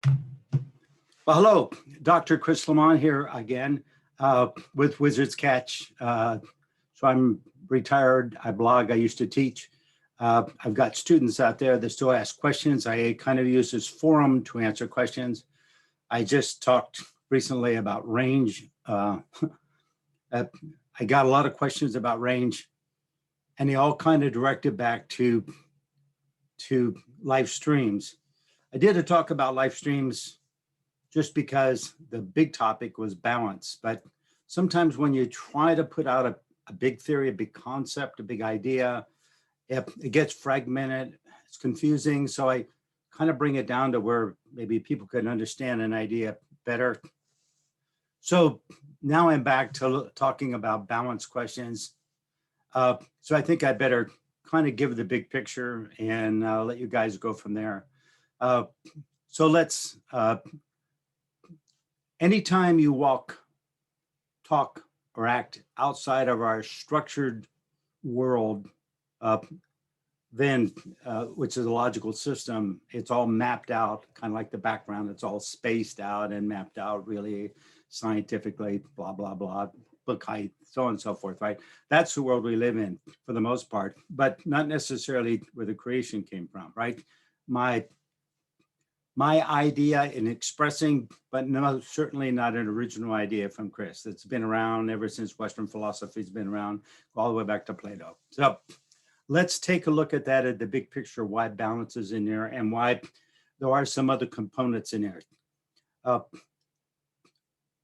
Well, hello, Dr. Chris Lemmon here again with Wizards Catch. So I'm retired, I blog, I used to teach. I've got students out there that still ask questions. I kind of use this forum to answer questions. I just talked recently about range. I got a lot of questions about range, and they all kind of directed back to live streams. I did a talk about live streams just because the big topic was balance. But sometimes when you try to put out a big theory, a big concept, a big idea, it gets fragmented, it's confusing. So I kind of bring it down to where maybe people can understand an idea better. So now I'm back to talking about balance questions. So I think I better kind of give the big picture and let you guys go from there. So let's, anytime you walk, talk, or act outside of our structured world, then which is a logical system, it's all mapped out, kind of like the background, it's all spaced out and mapped out really scientifically, blah, blah, blah, book height, so on and so forth, right? That's the world we live in for the most part, but not necessarily where the creation came from, right? My idea in expressing, but no, certainly not an original idea from Chris. It's been around ever since Western philosophy's been around, all the way back to Plato. So let's take a look at that at the big picture, why balance is in there and why there are some other components in there.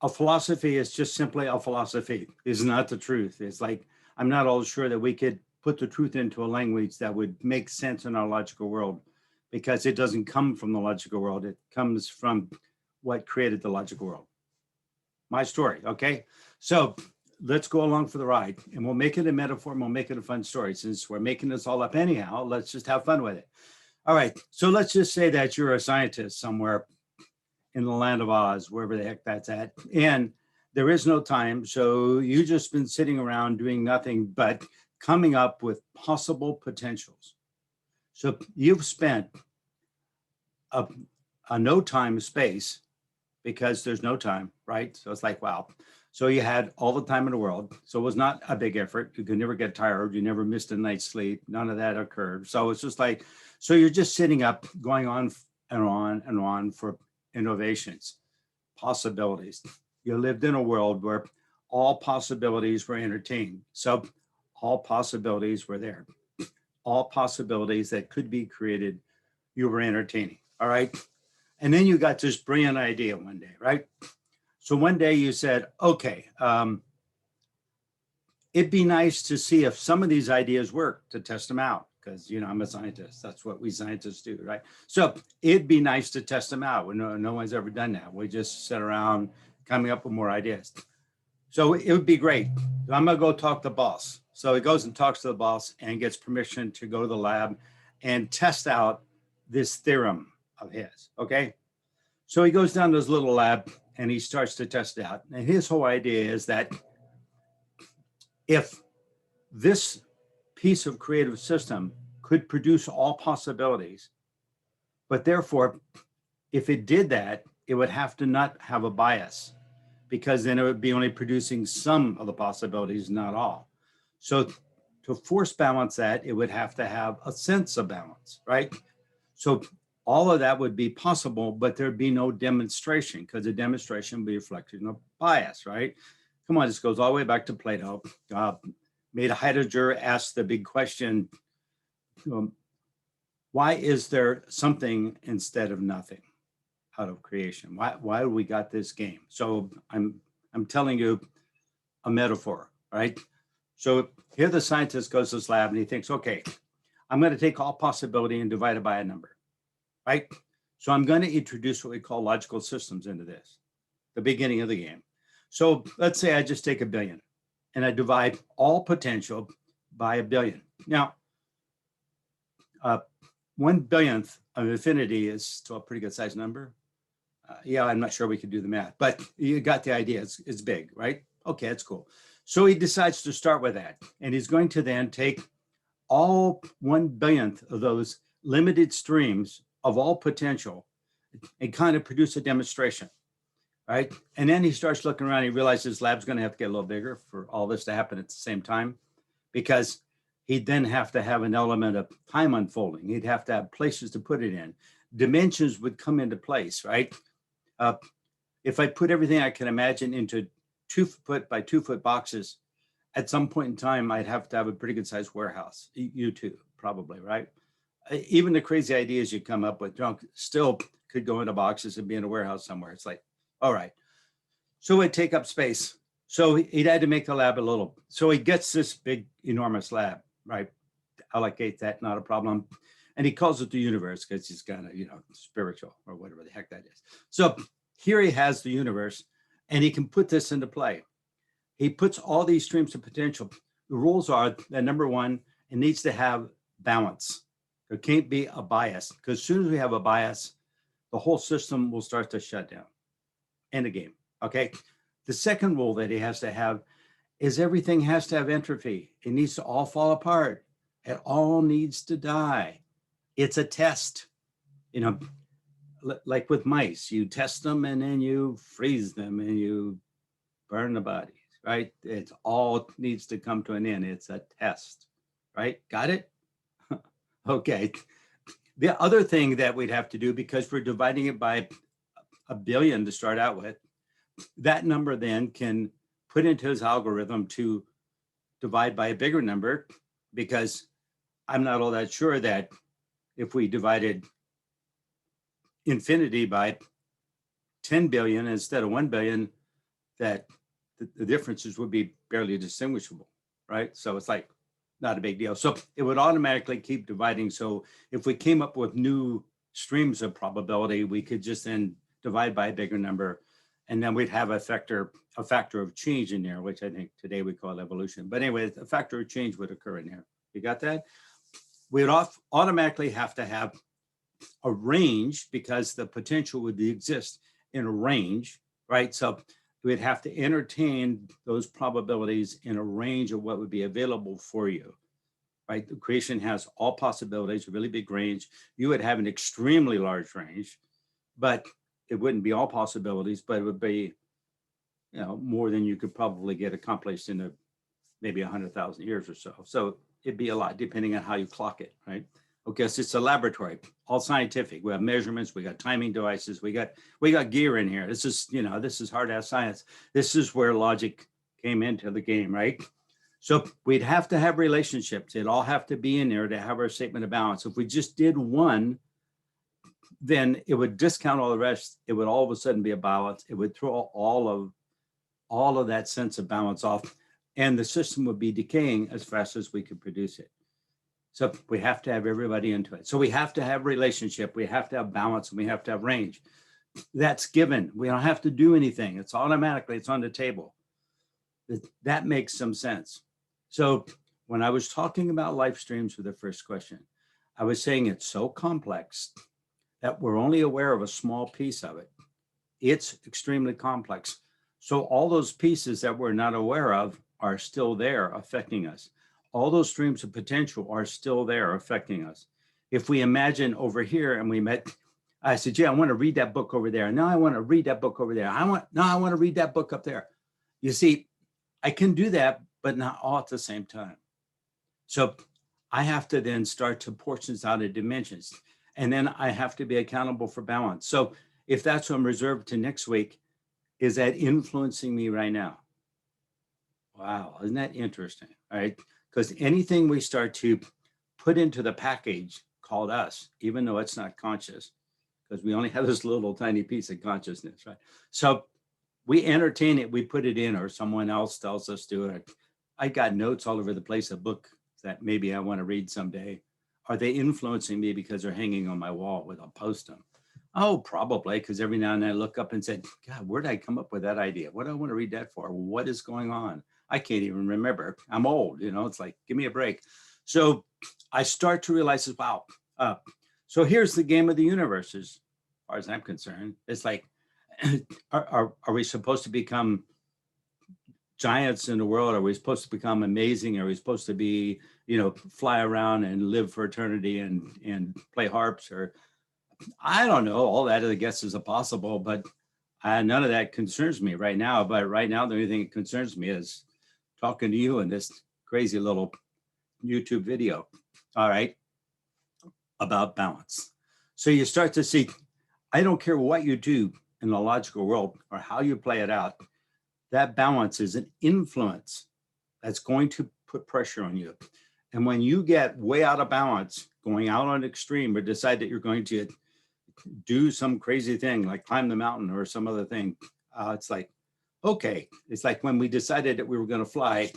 A philosophy is just simply a philosophy. It's not the truth. It's like, I'm not all sure that we could put the truth into a language that would make sense in our logical world, because it doesn't come from the logical world. It comes from what created the logical world. My story, okay? So let's go along for the ride, and we'll make it a metaphor, and we'll make it a fun story. Since we're making this all up anyhow, let's just have fun with it. All right, so let's just say that you're a scientist somewhere in the land of Oz, wherever the heck that's at, and there is no time, so you've just been sitting around doing nothing but coming up with possible potentials. So you've spent a no time space, because there's no time, right? So it's like, wow. So you had all the time in the world. So it was not a big effort. You could never get tired. You never missed a night's sleep. None of that occurred. So it's just like, so you're just sitting up, going on and on and on for innovations, possibilities. You lived in a world where all possibilities were entertained. So all possibilities were there. All possibilities that could be created, you were entertaining, all right? And then you got this brilliant idea one day, right? So one day you said, okay, it'd be nice to see if some of these ideas work, to test them out, because, you know, I'm a scientist. That's what we scientists do, right? So it'd be nice to test them out. No one's ever done that. We just sit around coming up with more ideas. So it would be great. I'm gonna go talk to the boss. So he goes and talks to the boss and gets permission to go to the lab and test out this theorem of his, okay? So he goes down to his little lab and he starts to test it out. And his whole idea is that if this piece of creative system could produce all possibilities, but therefore, if it did that, it would have to not have a bias, because then it would be only producing some of the possibilities, not all. So to force balance that, it would have to have a sense of balance, right? So all of that would be possible, but there'd be no demonstration, because the demonstration would be reflecting a bias, right? Come on, this goes all the way back to Plato. Made Heidegger ask the big question, why is there something instead of nothing out of creation? Why we got this game? So I'm telling you a metaphor, right? So here the scientist goes to this lab and he thinks, okay, I'm going to take all possibility and divide it by a number, right? So I'm going to introduce what we call logical systems into this, the beginning of the game. So let's say I just take 1 billion and I divide all potential by 1 billion. Now, 1/1000th of infinity is still a pretty good size number. Yeah, I'm not sure we could do the math, but you got the idea. It's big, right? Okay, that's cool. So he decides to start with that. And he's going to then take all 1/1000th of those limited streams of all potential, and kind of produce a demonstration, right? And then he starts looking around. He realizes his lab's going to have to get a little bigger for all this to happen at the same time, because he'd then have to have an element of time unfolding. He'd have to have places to put it in. Dimensions would come into place, right? If I put everything I can imagine into 2-foot by 2-foot boxes, at some point in time, I'd have to have a pretty good sized warehouse. You too, probably, right? Even the crazy ideas you come up with, junk still could go into boxes and be in a warehouse somewhere. It's like, all right. So it'd take up space. So he'd had to make the lab a little. So he gets this big, enormous lab, right? Allocate that, not a problem. And he calls it the universe because he's kind of, spiritual or whatever the heck that is. So here he has the universe, and he can put this into play. He puts all these streams of potential. The rules are that, number one, it needs to have balance. There can't be a bias, because as soon as we have a bias, the whole system will start to shut down. End of game, okay? The second rule that he has to have is everything has to have entropy. It needs to all fall apart. It all needs to die. It's a test. Like with mice, you test them and then you freeze them and you burn the bodies, right? It's all needs to come to an end. It's a test, right? Got it? Okay. The other thing that we'd have to do, because we're dividing it by 1 billion to start out with, that number then can put into his algorithm to divide by a bigger number, because I'm not all that sure that if we divided infinity by 10 billion instead of 1 billion, that the differences would be barely distinguishable, right? So it's like not a big deal. So it would automatically keep dividing. So if we came up with new streams of probability, we could just then divide by a bigger number, and then we'd have a factor of change in there, which I think today we call evolution. But anyway, a factor of change would occur in there. You got that? We would automatically have to have a range, because the potential would exist in a range, right? So we'd have to entertain those probabilities in a range of what would be available for you, right? The creation has all possibilities, a really big range. You would have an extremely large range, but it wouldn't be all possibilities, but it would be, more than you could probably get accomplished in maybe 100,000 years or so. So it'd be a lot depending on how you clock it, right? Okay, so it's a laboratory, all scientific. We have measurements, we got timing devices, we got gear in here. This is hard ass science. This is where logic came into the game, right? So we'd have to have relationships. It'd all have to be in there to have our statement of balance. If we just did one, then it would discount all the rest. It would all of a sudden be a balance. It would throw all of that sense of balance off, and the system would be decaying as fast as we could produce it. So we have to have everybody into it. So we have to have relationship, we have to have balance, and we have to have range. That's given. We don't have to do anything. It's automatically, it's on the table. That makes some sense. So when I was talking about life streams for the first question, I was saying it's so complex that we're only aware of a small piece of it. It's extremely complex. So all those pieces that we're not aware of are still there affecting us. All those streams of potential are still there affecting us. If we imagine over here and I said, gee, I want to read that book over there. Now I want to read that book over there. I want to read that book up there. You see, I can do that, but not all at the same time. So I have to then start to portions out of dimensions, and then I have to be accountable for balance. So if that's what I'm reserved to next week, is that influencing me right now? Wow, isn't that interesting? All right, because anything we start to put into the package called us, even though it's not conscious, because we only have this little tiny piece of consciousness, right? So we entertain it, we put it in, or someone else tells us to it. I got notes all over the place, a book that maybe I want to read someday. Are they influencing me because they're hanging on my wall with a post them? Oh, probably, because every now and then I look up and said, God, where did I come up with that idea? What do I want to read that for? What is going on? I can't even remember. I'm old, it's like, give me a break. So I start to realize, wow. So here's the game of the universe, as far as I'm concerned. It's like, are we supposed to become giants in the world? Are we supposed to become amazing? Are we supposed to be, fly around and live for eternity and play harps? Or I don't know. All that, I guess, is a possible, but none of that concerns me right now. But right now, the only thing that concerns me is talking to you in this crazy little YouTube video. All right, about balance. So you start to see, I don't care what you do in the logical world or how you play it out, that balance is an influence that's going to put pressure on you. And when you get way out of balance, going out on extreme, or decide that you're going to do some crazy thing like climb the mountain or some other thing, it's like, okay, it's like when we decided that we were going to fly,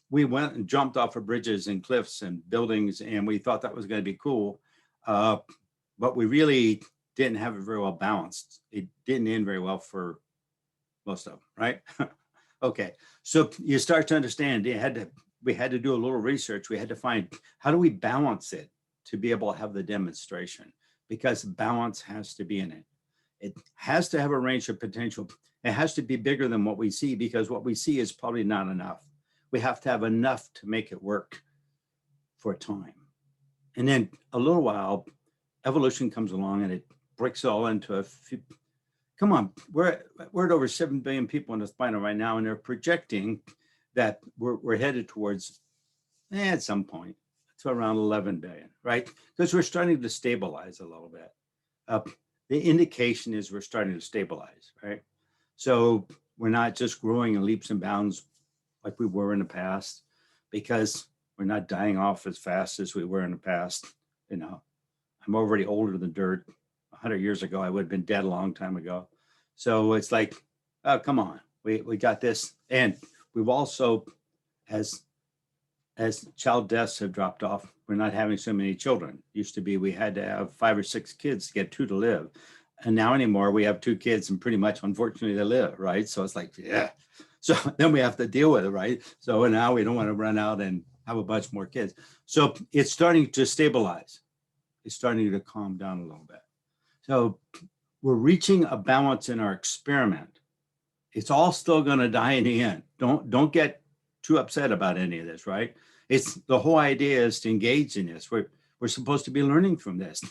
we went and jumped off of bridges and cliffs and buildings, and we thought that was going to be cool. But we really didn't have it very well balanced. It didn't end very well for most of them, right? Okay, so you start to understand we had to do a little research. We had to find, how do we balance it to be able to have the demonstration? Because balance has to be in it. It has to have a range of potential. It has to be bigger than what we see, because what we see is probably not enough. We have to have enough to make it work for a time. And then a little while, evolution comes along and it breaks it all into a few. Come on, we're at over 7 billion people on this planet right now, and they're projecting that we're headed towards, at some point, to around 11 billion, right? Because we're starting to stabilize a little bit. The indication is we're starting to stabilize, right? So we're not just growing in leaps and bounds like we were in the past, because we're not dying off as fast as we were in the past. You know, I'm already older than dirt. 100 years ago, I would have been dead a long time ago. So it's like, oh, come on, we got this. And we've also, as child deaths have dropped off, we're not having so many children. Used to be we had to have 5 or 6 kids to get 2 to live. And now anymore, we have 2 kids and pretty much, unfortunately, they live, right? So it's like, yeah. So then we have to deal with it, right? So now we don't want to run out and have a bunch more kids. So it's starting to stabilize. It's starting to calm down a little bit. So we're reaching a balance in our experiment. It's all still going to die in the end. Don't get too upset about any of this, right? It's the whole idea is to engage in this. We're supposed to be learning from this.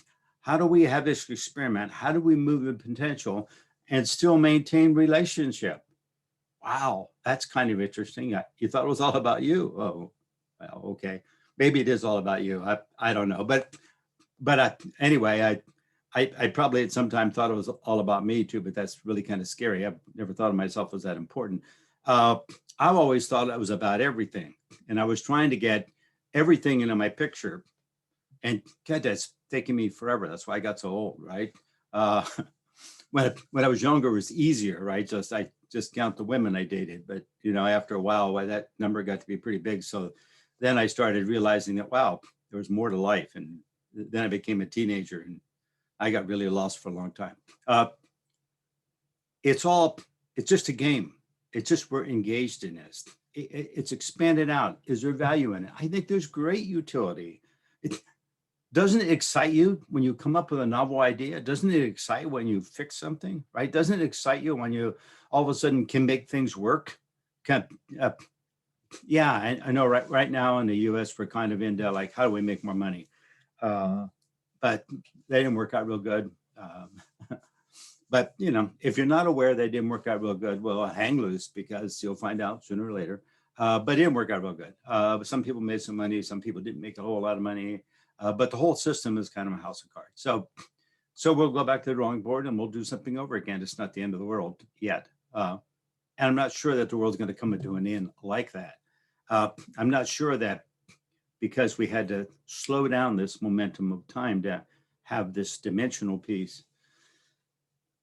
How do we have this experiment? How do we move the potential and still maintain relationship? Wow, that's kind of interesting. You thought it was all about you. Oh, well, okay. Maybe it is all about you. I don't know. But anyway, I probably at some time thought it was all about me too, but that's really kind of scary. I've never thought of myself as that important. I've always thought it was about everything. And I was trying to get everything into my picture. And God, that's taking me forever. That's why I got so old, right? When I was younger, it was easier, right? I just count the women I dated. But, after a while, that number got to be pretty big. So then I started realizing that, wow, there was more to life. And then I became a teenager and I got really lost for a long time. It's just a game. It's just, we're engaged in this. It's expanded out. Is there value in it? I think there's great utility. Doesn't it excite you when you come up with a novel idea? Doesn't it excite when you fix something, right? Doesn't it excite you when you all of a sudden can make things work? Yeah, I know right now in the US, we're kind of into like, how do we make more money? But they didn't work out real good. But, if you're not aware they didn't work out real good, well, hang loose, because you'll find out sooner or later. But it didn't work out real good. Some people made some money. Some people didn't make a whole lot of money. But the whole system is kind of a house of cards. So we'll go back to the drawing board and we'll do something over again. It's not the end of the world yet. And I'm not sure that the world's going to come to an end like that. I'm not sure that, because we had to slow down this momentum of time to have this dimensional piece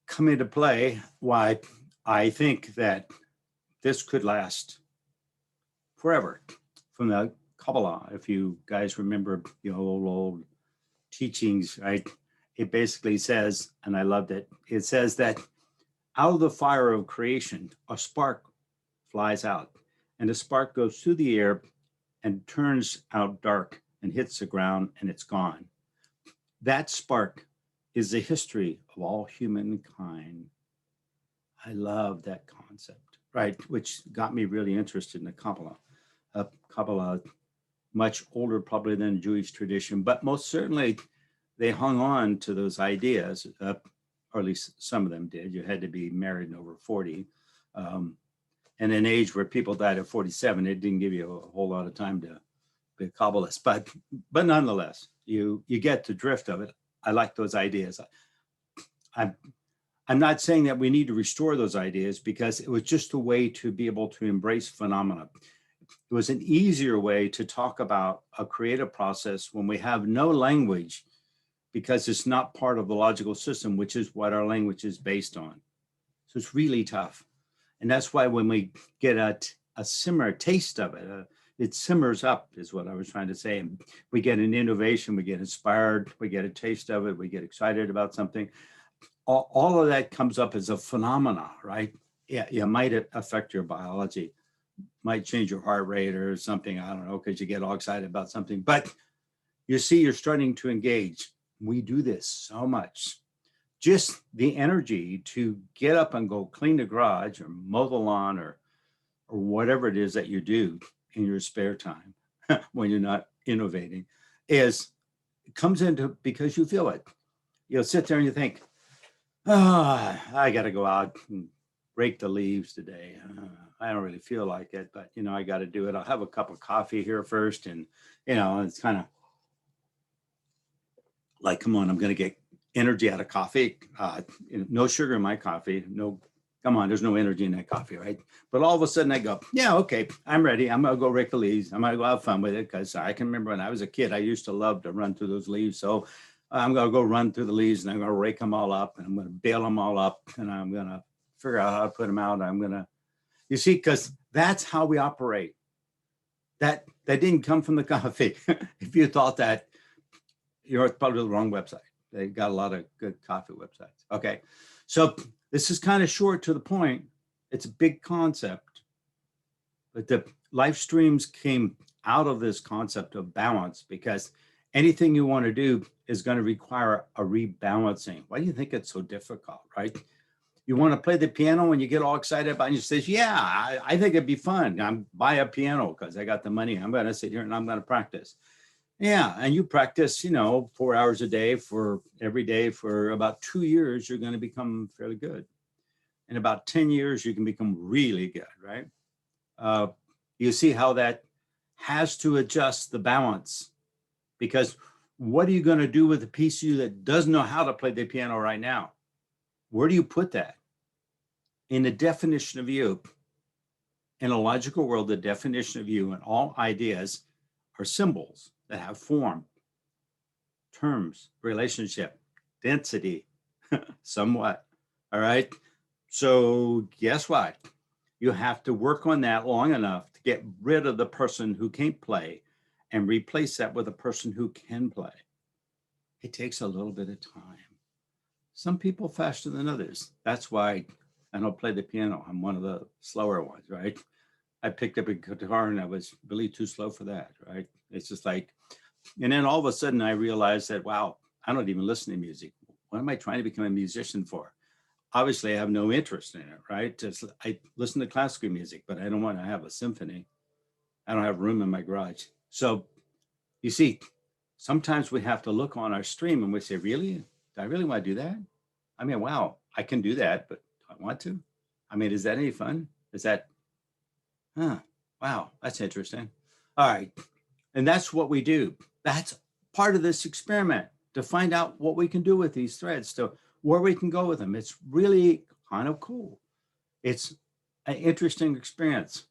come into play, why I think that this could last forever. From the Kabbalah, if you guys remember the old teachings, right? It basically says, and I loved it, it says that out of the fire of creation, a spark flies out, and the spark goes through the air and turns out dark and hits the ground, and it's gone. That spark is the history of all humankind. I love that concept, right? Which got me really interested in the Kabbalah. Kabbalah, much older probably than Jewish tradition, but most certainly they hung on to those ideas, or at least some of them did. You had to be married and over 40. And an age where people died at 47, it didn't give you a whole lot of time to be a Kabbalist. But nonetheless, you get the drift of it. I like those ideas. I'm not saying that we need to restore those ideas, because it was just a way to be able to embrace phenomena. It was an easier way to talk about a creative process when we have no language, because it's not part of the logical system, which is what our language is based on. So it's really tough. And that's why when we get a simmer taste of it, it simmers up, is what I was trying to say. And we get an innovation, we get inspired, we get a taste of it, we get excited about something. All of that comes up as a phenomena, right? Yeah, it might affect your biology, might change your heart rate or something, I don't know, because you get all excited about something. But you see, you're starting to engage. We do this so much. Just the energy to get up and go clean the garage or mow the lawn or whatever it is that you do in your spare time when you're not innovating comes into because you feel it. You'll sit there and you think, I got to go out and rake the leaves today. I don't really feel like it, but I got to do it. I'll have a cup of coffee here first. And, it's kind of like, come on, I'm going to get energy out of coffee. No sugar in my coffee. No, come on, there's no energy in that coffee, right? But all of a sudden I go, yeah, okay, I'm ready. I'm going to go rake the leaves. I'm going to go have fun with it, because I can remember when I was a kid, I used to love to run through those leaves. So I'm going to go run through the leaves, and I'm going to rake them all up, and I'm going to bale them all up, and I'm going to figure out how to put them out. You see, because that's how we operate. That didn't come from the coffee. If you thought that, you're probably the wrong website. They've got a lot of good coffee websites. Okay. So this is kind of short to the point. It's a big concept, but the live streams came out of this concept of balance, because anything you want to do is going to require a rebalancing. Why do you think it's so difficult, right? You want to play the piano and you get all excited about it, and you say, yeah, I think it'd be fun. I'm buy a piano because I got the money. I'm going to sit here and I'm going to practice. Yeah, and you practice, 4 hours a day for every day for about 2 years, you're going to become fairly good. In about 10 years, you can become really good, right? You see how that has to adjust the balance, because what are you going to do with a piece of you that doesn't know how to play the piano right now? Where do you put that? In the definition of you, in a logical world, the definition of you and all ideas are symbols that have form, terms, relationship, density, somewhat. All right. So guess what? You have to work on that long enough to get rid of the person who can't play and replace that with a person who can play. It takes a little bit of time. Some people faster than others. That's why I don't play the piano. I'm one of the slower ones, right? I picked up a guitar and I was really too slow for that, right? It's just like, and then all of a sudden I realized that, wow, I don't even listen to music. What am I trying to become a musician for? Obviously, I have no interest in it, right? I listen to classical music, but I don't want to have a symphony. I don't have room in my garage. So you see, sometimes we have to look on our stream and we say, really? Do I really want to do that? I mean, wow, I can do that, but do I want to? I mean, is that any fun? Is that, wow, that's interesting. All right. And that's what we do. That's part of this experiment, to find out what we can do with these threads, to where we can go with them. It's really kind of cool. It's an interesting experience.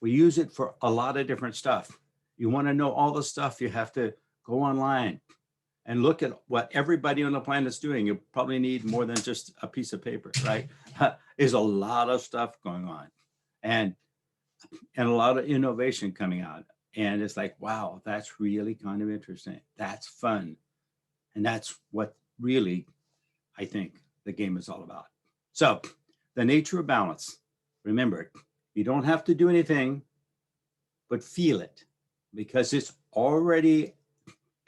We use it for a lot of different stuff. You want to know all the stuff, you have to go online and look at what everybody on the planet's doing. You probably need more than just a piece of paper, right? There's a lot of stuff going on, and a lot of innovation coming out. And it's like, wow, that's really kind of interesting. That's fun. And that's what really, I think, the game is all about. So the nature of balance, remember, you don't have to do anything, but feel it, because it's already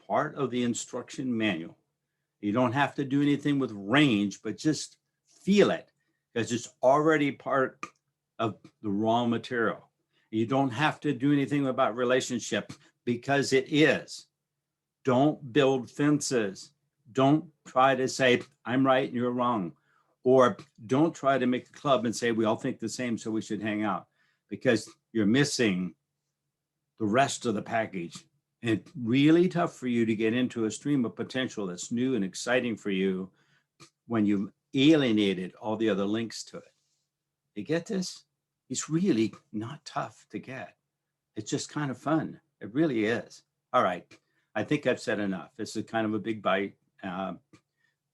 part of the instruction manual. You don't have to do anything with range, but just feel it, because it's already part of the raw material. You don't have to do anything about relationship, because it is. Don't build fences. Don't try to say, I'm right and you're wrong. Or don't try to make a club and say, we all think the same, so we should hang out, because you're missing the rest of the package. And it's really tough for you to get into a stream of potential that's new and exciting for you when you've alienated all the other links to it. You get this? It's really not tough to get. It's just kind of fun. It really is. All right. I think I've said enough. This is kind of a big bite,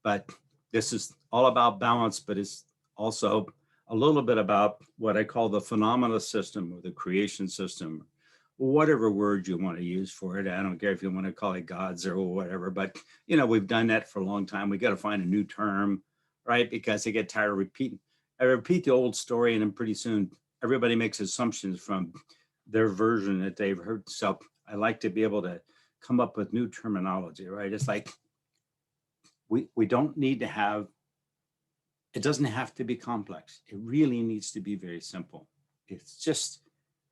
but this is all about balance, but it's also a little bit about what I call the phenomena system or the creation system, whatever word you want to use for it. I don't care if you want to call it gods or whatever, but we've done that for a long time. We got to find a new term, right? Because they get tired of repeating. I repeat the old story, and then pretty soon everybody makes assumptions from their version that they've heard. So I like to be able to come up with new terminology, right? It's like we don't need to have, it doesn't have to be complex. It really needs to be very simple. It's just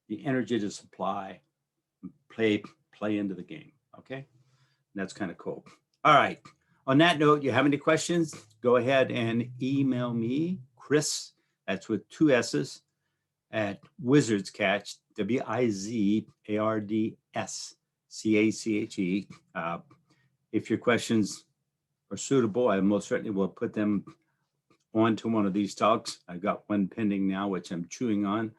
the energy to supply, play into the game, okay? And that's kind of cool. All right. On that note, you have any questions, go ahead and email me, Chris, that's with 2 S's, at WizardsCatch, WIZARDSCACHE. If your questions are suitable, I most certainly will put them onto one of these talks. I've got one pending now, which I'm chewing on,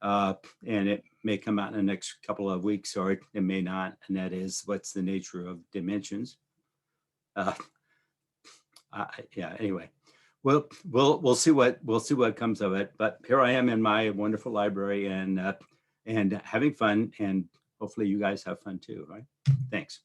and it may come out in the next couple of weeks, or it may not. And that is, what's the nature of dimensions? Yeah. Anyway, we'll see what comes of it. But here I am in my wonderful library and having fun, and hopefully you guys have fun too, right? Thanks.